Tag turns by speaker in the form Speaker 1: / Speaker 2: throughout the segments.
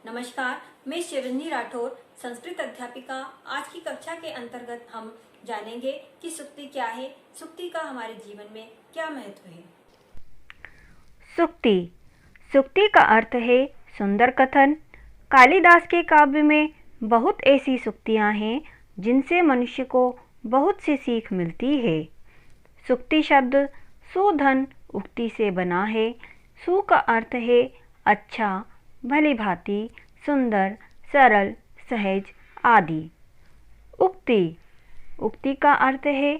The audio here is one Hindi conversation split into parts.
Speaker 1: नमस्कार, मैं शिवरंजनी राठौर, संस्कृत अध्यापिका। आज की कक्षा के अंतर्गत हम जानेंगे कि सूक्ति क्या है, सूक्ति का हमारे जीवन में क्या महत्व है।
Speaker 2: सूक्ति सूक्ति का अर्थ है सुंदर कथन। कालिदास के काव्य में बहुत ऐसी सूक्तियाँ हैं जिनसे मनुष्य को बहुत सी सीख मिलती है। सूक्ति शब्द सुधन उक्ति से बना है। सु का अर्थ है अच्छा, भली भांति, सुंदर, सरल, सहज आदि। उक्ति का अर्थ है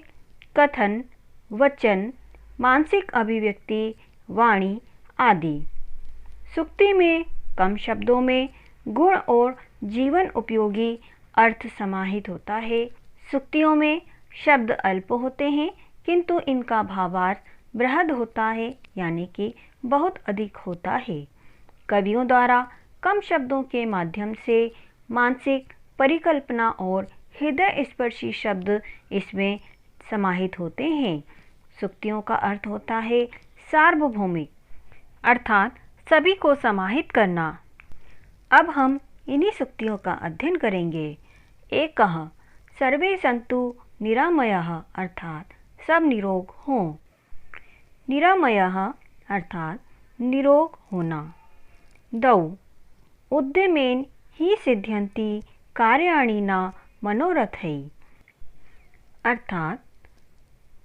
Speaker 2: कथन, वचन, मानसिक अभिव्यक्ति, वाणी आदि। सूक्ति में कम शब्दों में गुण और जीवन उपयोगी अर्थ समाहित होता है। सूक्तियों में शब्द अल्प होते हैं किंतु इनका भावार्थ बृहद होता है, यानी कि बहुत अधिक होता है। कवियों द्वारा कम शब्दों के माध्यम से मानसिक परिकल्पना और हृदय स्पर्शी शब्द इसमें समाहित होते हैं। सूक्तियों का अर्थ होता है सार्वभौमिक, अर्थात सभी को समाहित करना। अब हम इन्हीं सूक्तियों का अध्ययन करेंगे। एक कह सर्वे सन्तु निरामयाः, अर्थात सब निरोग हों। निरामयाः अर्थात निरोग होना। दौ उद्यमेन ही सिद्ध्यन्ति कार्याणि न मनोरथैः, अर्थात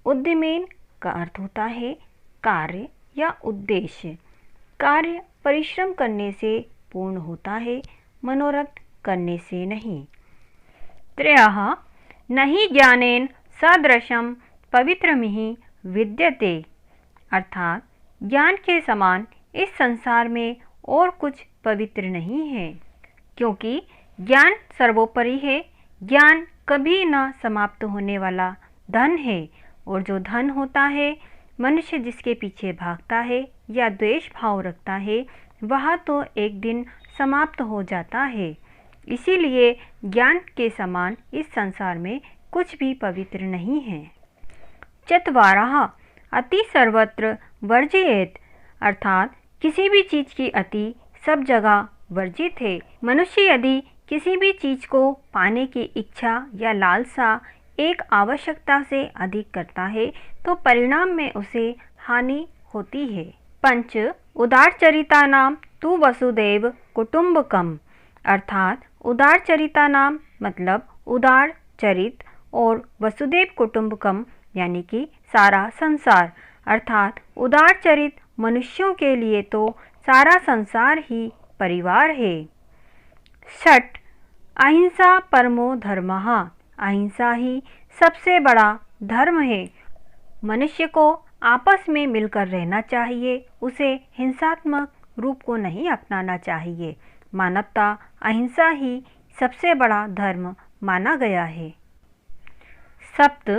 Speaker 2: उद्यमेन का अर्थ होता है कार्य या उद्देश्य। कार्य परिश्रम करने से पूर्ण होता है, मनोरथ करने से नहीं। त्रयः नहि ज्ञानेन सदृशं पवित्रमिहि विद्यते, अर्थात ज्ञान के समान इस संसार में और कुछ पवित्र नहीं है, क्योंकि ज्ञान सर्वोपरि है। ज्ञान कभी न समाप्त होने वाला धन है, और जो धन होता है, मनुष्य जिसके पीछे भागता है या द्वेष भाव रखता है, वह तो एक दिन समाप्त हो जाता है। इसीलिए ज्ञान के समान इस संसार में कुछ भी पवित्र नहीं है। चत्वारः अति सर्वत्र वर्जयेत्, अर्थात किसी भी चीज़ की अति सब जगह वर्जित है। मनुष्य यदि किसी भी चीज़ को पाने की इच्छा या लालसा एक आवश्यकता से अधिक करता है तो परिणाम में उसे हानि होती है। पंच उदारचरितानां तु वसुदैव कुटुम्बकम्, अर्थात उदारचरितानां मतलब उदार चरित और वसुदेव कुटुम्बकम यानी कि सारा संसार, अर्थात उदार चरित मनुष्यों के लिए तो सारा संसार ही परिवार है। छठ अहिंसा परमो धर्मः, अहिंसा ही सबसे बड़ा धर्म है। मनुष्य को आपस में मिलकर रहना चाहिए, उसे हिंसात्मक रूप को नहीं अपनाना चाहिए। मानवता अहिंसा ही सबसे बड़ा धर्म माना गया है। सप्त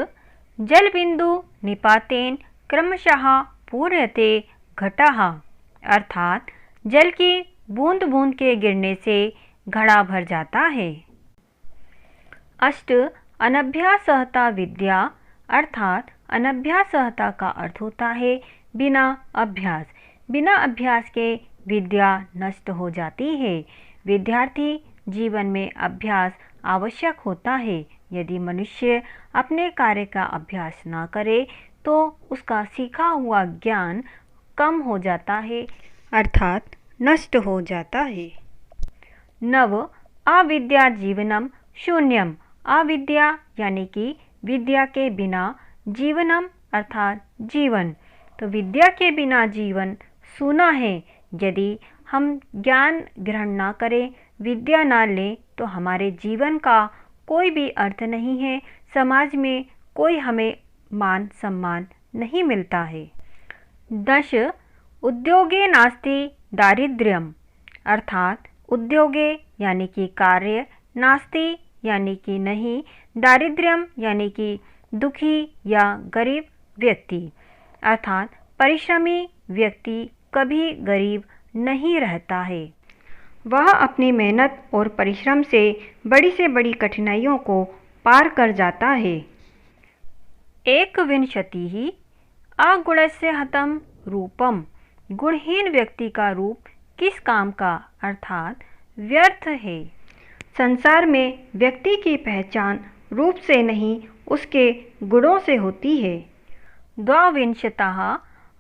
Speaker 2: जल बिंदु निपातेन क्रमशः पूर्यते घटः, अर्थात जल की बूंद बूंद के गिरने से घड़ा भर जाता है। अष्ट अनभ्यासहता विद्या, अर्थात अनभ्यासहता का अर्थ होता है बिना अभ्यास। बिना अभ्यास के विद्या नष्ट हो जाती है। विद्यार्थी जीवन में अभ्यास आवश्यक होता है। यदि मनुष्य अपने कार्य का अभ्यास ना करे तो उसका सीखा हुआ ज्ञान कम हो जाता है, अर्थात नष्ट हो जाता है। नव अविद्या जीवनम शून्यम, अविद्या यानी कि विद्या के बिना जीवनम अर्थात जीवन, तो विद्या के बिना जीवन सूना है। यदि हम ज्ञान ग्रहण ना करें, विद्या ना लें तो हमारे जीवन का कोई भी अर्थ नहीं है। समाज में कोई हमें मान सम्मान नहीं मिलता है। दश उद्योगे नास्ति दारिद्र्यम, अर्थात उद्योगे यानी कि कार्य, नास्ति यानी कि नहीं, दारिद्र्यम यानी कि दुखी या गरीब व्यक्ति, अर्थात परिश्रमी व्यक्ति कभी गरीब नहीं रहता है। वह अपनी मेहनत और परिश्रम से बड़ी कठिनाइयों को पार कर जाता है। एकविंशतिः अगुणस्य हतं रूपम, गुणहीन व्यक्ति का रूप किस काम का, अर्थात व्यर्थ है। संसार में व्यक्ति की पहचान रूप से नहीं उसके गुणों से होती है। द्वाविंशतः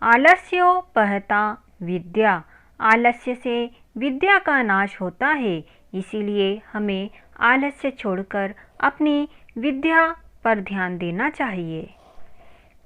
Speaker 2: आलस्योपहता विद्या। आलस्य से विद्या का नाश होता है, इसीलिए हमें आलस्य छोड़कर अपनी विद्या पर ध्यान देना चाहिए।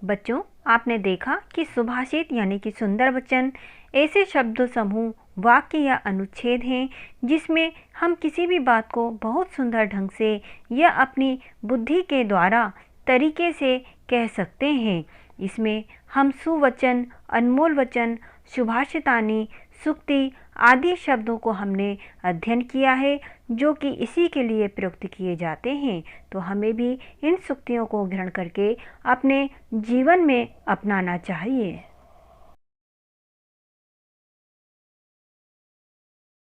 Speaker 2: बच्चों, आपने देखा कि सुभाषित यानी कि सुंदर वचन ऐसे शब्द समूह, वाक्य या अनुच्छेद हैं जिसमें हम किसी भी बात को बहुत सुंदर ढंग से या अपनी बुद्धि के द्वारा तरीके से कह सकते हैं। इसमें हम सुवचन, अनमोल वचन, सुभाषितानि, सूक्ति आदि शब्दों को हमने अध्ययन किया है जो कि इसी के लिए प्रयुक्त किए जाते हैं। तो हमें भी इन सूक्तियों को ग्रहण करके अपने जीवन में अपनाना चाहिए।